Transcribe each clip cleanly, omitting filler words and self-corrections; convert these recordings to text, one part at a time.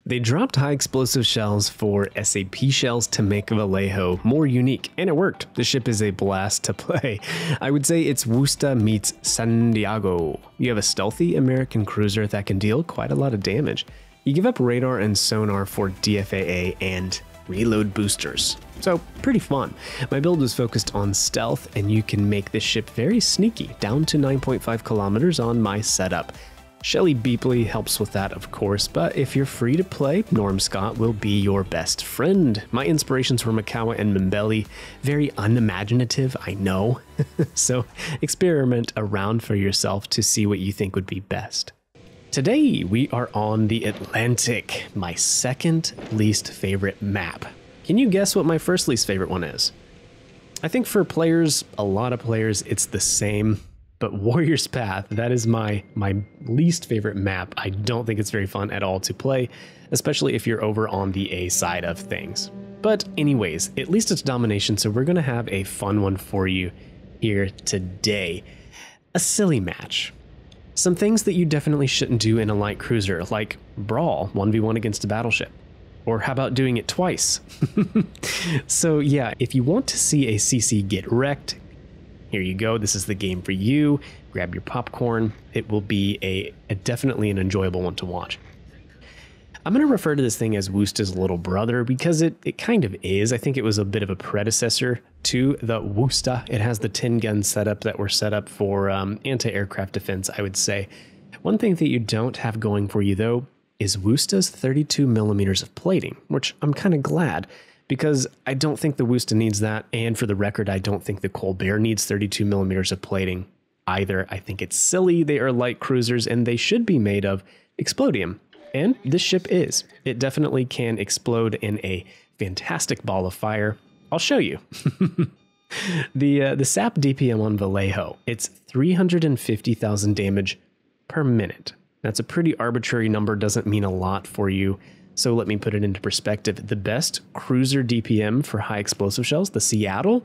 They dropped high explosive shells for SAP shells to make Vallejo more unique, and it worked. The ship is a blast to play. I would say it's Worcester meets San Diego. You have a stealthy American cruiser that can deal quite a lot of damage. You give up radar and sonar for DFAA and reload boosters. So pretty fun. My build was focused on stealth, and you can make this ship very sneaky, down to 9.5 kilometers on my setup. Shelly Beepley helps with that, of course, but if you're free to play, Norm Scott will be your best friend. My inspirations were Makawa and Mimbelli. Very unimaginative, I know. So experiment around for yourself to see what you think would be best. Today, we are on the Atlantic, my second least favorite map. Can you guess what my first least favorite one is? I think for players, a lot of players, it's the same. But Warrior's Path, that is my least favorite map. I don't think it's very fun at all to play, especially if you're over on the A side of things. But anyways, at least it's domination, so we're going to have a fun one for you here today. A silly match. Some things that you definitely shouldn't do in a light cruiser, like brawl 1v1 against a battleship. Or how about doing it twice? So yeah, if you want to see a CC get wrecked, here you go. This is the game for you. Grab your popcorn. It will be a definitely an enjoyable one to watch. I'm going to refer to this thing as Worcester's little brother because it kind of is. I think it was a bit of a predecessor to the Worcester. It has the 10-gun setup that were set up for anti-aircraft defense, I would say. One thing that you don't have going for you, though, is Worcester's 32 millimeters of plating, which I'm kind of glad, because I don't think the Worcester needs that, and for the record, I don't think the Colbert needs 32 millimeters of plating either. I think it's silly. They are light cruisers, and they should be made of explodium, and this ship is. It definitely can explode in a fantastic ball of fire. I'll show you. The SAP DPM on Vallejo, it's 350,000 damage per minute. That's a pretty arbitrary number, doesn't mean a lot for you. So let me put it into perspective. The best cruiser DPM for high explosive shells, the Seattle,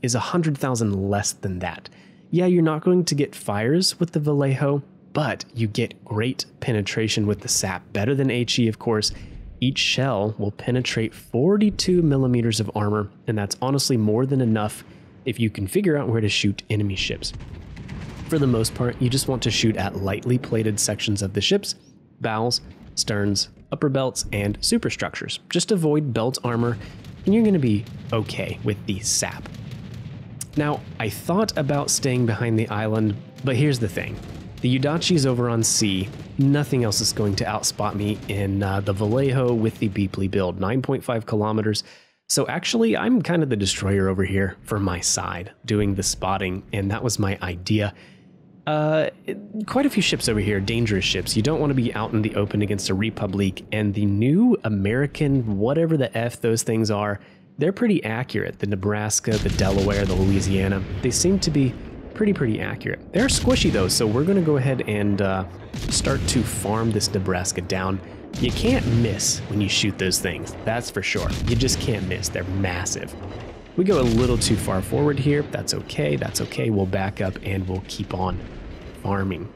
is 100,000 less than that. Yeah, you're not going to get fires with the Vallejo, but you get great penetration with the SAP, better than HE, of course. Each shell will penetrate 42 millimeters of armor, and that's honestly more than enough if you can figure out where to shoot enemy ships. For the most part, you just want to shoot at lightly plated sections of the ships, bows, sterns, upper belts, and superstructures. Just avoid belt armor, and you're going to be okay with the SAP. Now, I thought about staying behind the island, but here's the thing. The Udachi's over on C. Nothing else is going to outspot me in the Vallejo with the Beepley build, 9.5 kilometers. So actually, I'm kind of the destroyer over here for my side, doing the spotting, and that was my idea. Quite a few ships over here, dangerous ships. You don't want to be out in the open against a Republic, and the new American, whatever the F those things are, they're pretty accurate. The Nebraska, the Delaware, the Louisiana, they seem to be pretty accurate. They're squishy though, so we're going to go ahead and start to farm this Nebraska down. You can't miss when you shoot those things, that's for sure. You just can't miss, they're massive. We go a little too far forward here, that's okay, we'll back up and we'll keep on farming.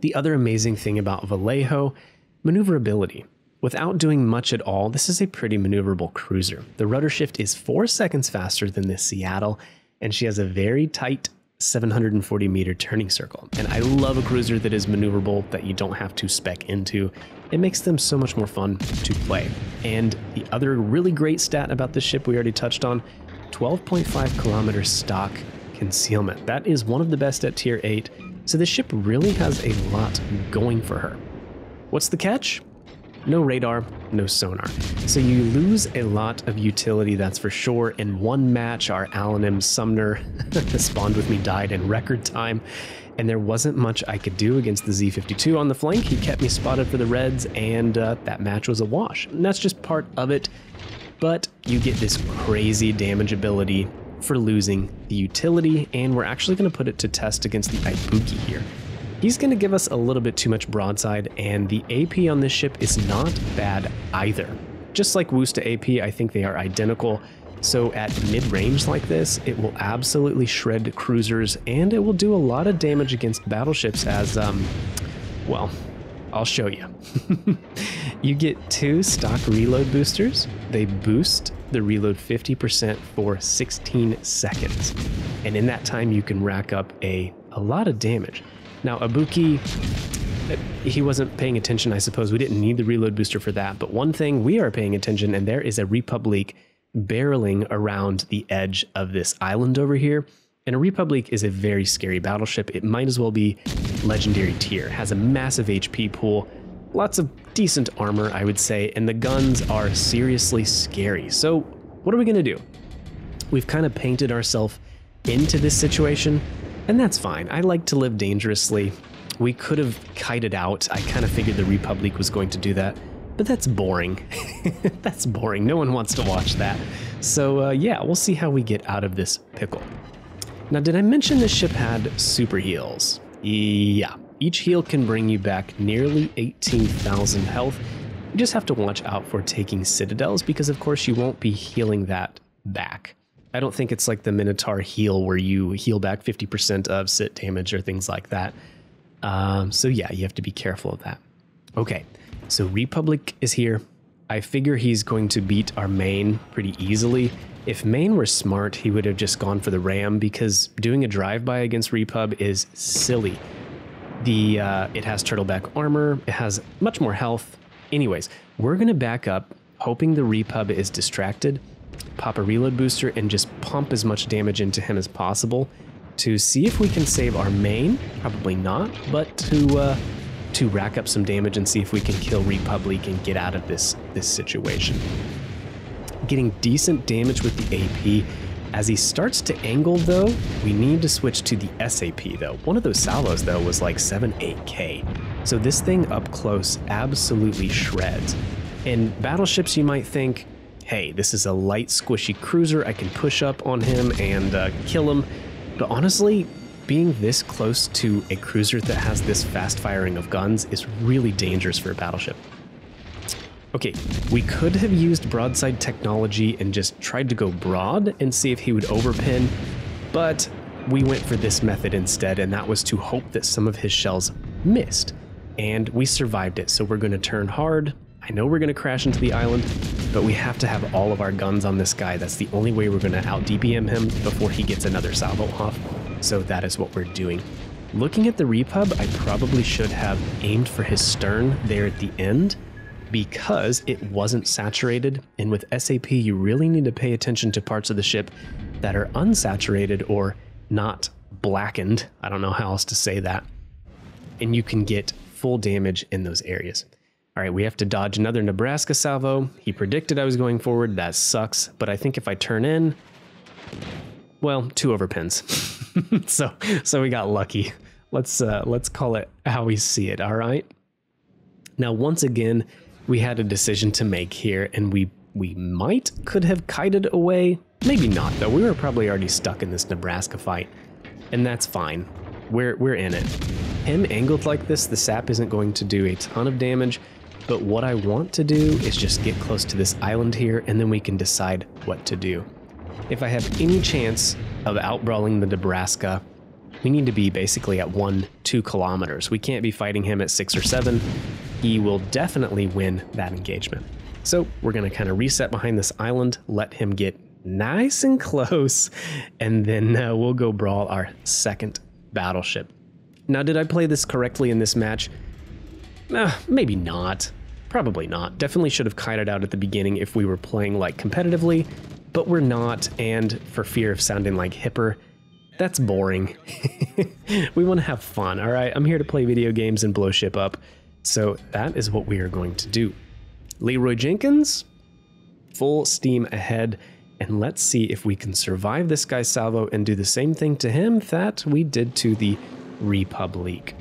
The other amazing thing about Vallejo, maneuverability. Without doing much at all, this is a pretty maneuverable cruiser. The rudder shift is 4 seconds faster than the Seattle, and she has a very tight 740 meter turning circle. And I love a cruiser that is maneuverable, that you don't have to spec into. It makes them so much more fun to play. And the other really great stat about this ship we already touched on, 12.5 kilometer stock concealment. That is one of the best at tier 8, so this ship really has a lot going for her. What's the catch? No radar, no sonar. So you lose a lot of utility, that's for sure. In one match, our Alanim Sumner spawned with me died in record time, and there wasn't much I could do against the Z-52 on the flank. He kept me spotted for the Reds, and that match was a wash. And that's just part of it, but you get this crazy damage ability for losing the utility, and we're actually going to put it to test against the Ibuki here. He's going to give us a little bit too much broadside, and the AP on this ship is not bad either. Just like Worcester AP, I think they are identical. So at mid-range like this, it will absolutely shred cruisers, and it will do a lot of damage against battleships as, well, I'll show you. You get 2 stock reload boosters. They boost the reload 50% for 16 seconds. And in that time, you can rack up a lot of damage. Now, Ibuki, he wasn't paying attention, I suppose. We didn't need the reload booster for that. But one thing we are paying attention, and there is a Republic barreling around the edge of this island over here. And a Republic is a very scary battleship. It might as well be legendary tier. It has a massive HP pool, lots of decent armor, I would say, and the guns are seriously scary. So what are we gonna do? We've kind of painted ourselves into this situation, and that's fine. I like to live dangerously. We could have kited out. I kind of figured the Republic was going to do that, but that's boring. That's boring. No one wants to watch that. So yeah, we'll see how we get out of this pickle. Now, did I mention this ship had super heals? Yeah, each heal can bring you back nearly 18,000 health. You just have to watch out for taking citadels because of course you won't be healing that back. I don't think it's like the Minotaur heal where you heal back 50% of cit damage or things like that. So yeah, you have to be careful of that. Okay, so Republic is here. I figure he's going to beat our main pretty easily. If Main were smart, he would have just gone for the Ram because doing a drive-by against Repub is silly. It has turtleback armor, it has much more health. Anyways, we're gonna back up, hoping the Repub is distracted, pop a reload booster, and just pump as much damage into him as possible to see if we can save our Main. Probably not, but to rack up some damage and see if we can kill Republic and get out of this situation. Getting decent damage with the AP. As he starts to angle though, we need to switch to the SAP though. One of those salvos though was like 7-8K. So this thing up close absolutely shreds. In battleships you might think, hey, this is a light squishy cruiser, I can push up on him and kill him. But honestly, being this close to a cruiser that has this fast firing of guns is really dangerous for a battleship. Okay, we could have used broadside technology and just tried to go broad and see if he would overpin, but we went for this method instead, and that was to hope that some of his shells missed. And we survived it, so we're going to turn hard. I know we're going to crash into the island, but we have to have all of our guns on this guy. That's the only way we're going to out-DPM him before he gets another salvo off. So that is what we're doing. Looking at the Repub, I probably should have aimed for his stern there at the end, because it wasn't saturated, and with SAP you really need to pay attention to parts of the ship that are unsaturated or not blackened. I don't know how else to say that. And you can get full damage in those areas. All right, we have to dodge another Nebraska salvo. He predicted I was going forward. That sucks, but I think if I turn in, well, 2 overpins. so we got lucky. Let's call it how we see it, all right? Now, once again, we had a decision to make here, and we could have kited away. Maybe not, though. We were probably already stuck in this Nebraska fight, and that's fine. We're in it. Him angled like this, the sap isn't going to do a ton of damage, but what I want to do is just get close to this island here, and then we can decide what to do. If I have any chance of outbrawling the Nebraska, we need to be basically at 1-2 kilometers. We can't be fighting him at 6 or 7. He will definitely win that engagement. So we're going to kind of reset behind this island, let him get nice and close, and then we'll go brawl our second battleship. Now, did I play this correctly in this match? Maybe not. Probably not. Definitely should have kited out at the beginning if we were playing like competitively, but we're not, and for fear of sounding like hipper, that's boring. We want to have fun, all right? I'm here to play video games and blow ship up. So that is what we are going to do. Leroy Jenkins, full steam ahead, and let's see if we can survive this guy's salvo and do the same thing to him that we did to the Republic.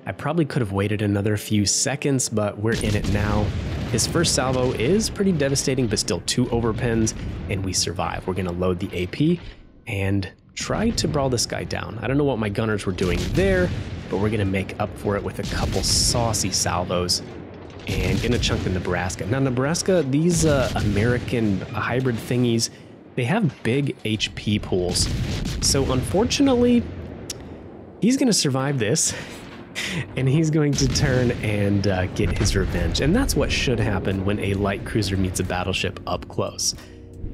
I probably could have waited another few seconds, but we're in it now. His first salvo is pretty devastating, but still 2 overpins, and we survive. We're gonna load the AP and try to brawl this guy down. I don't know what my gunners were doing there, but we're gonna make up for it with a couple saucy salvos and gonna chunk the Nebraska. Now Nebraska, these American hybrid thingies, they have big HP pools. So unfortunately, he's gonna survive this. and he's going to turn and get his revenge. And that's what should happen when a light cruiser meets a battleship up close.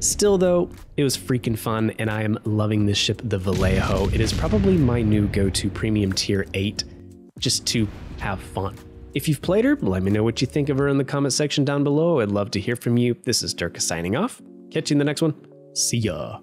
Still though, it was freaking fun, and I am loving this ship, the Vallejo. It is probably my new go-to premium tier 8, just to have fun. If you've played her, let me know what you think of her in the comment section down below. I'd love to hear from you. This is Derka signing off. Catch you in the next one. See ya.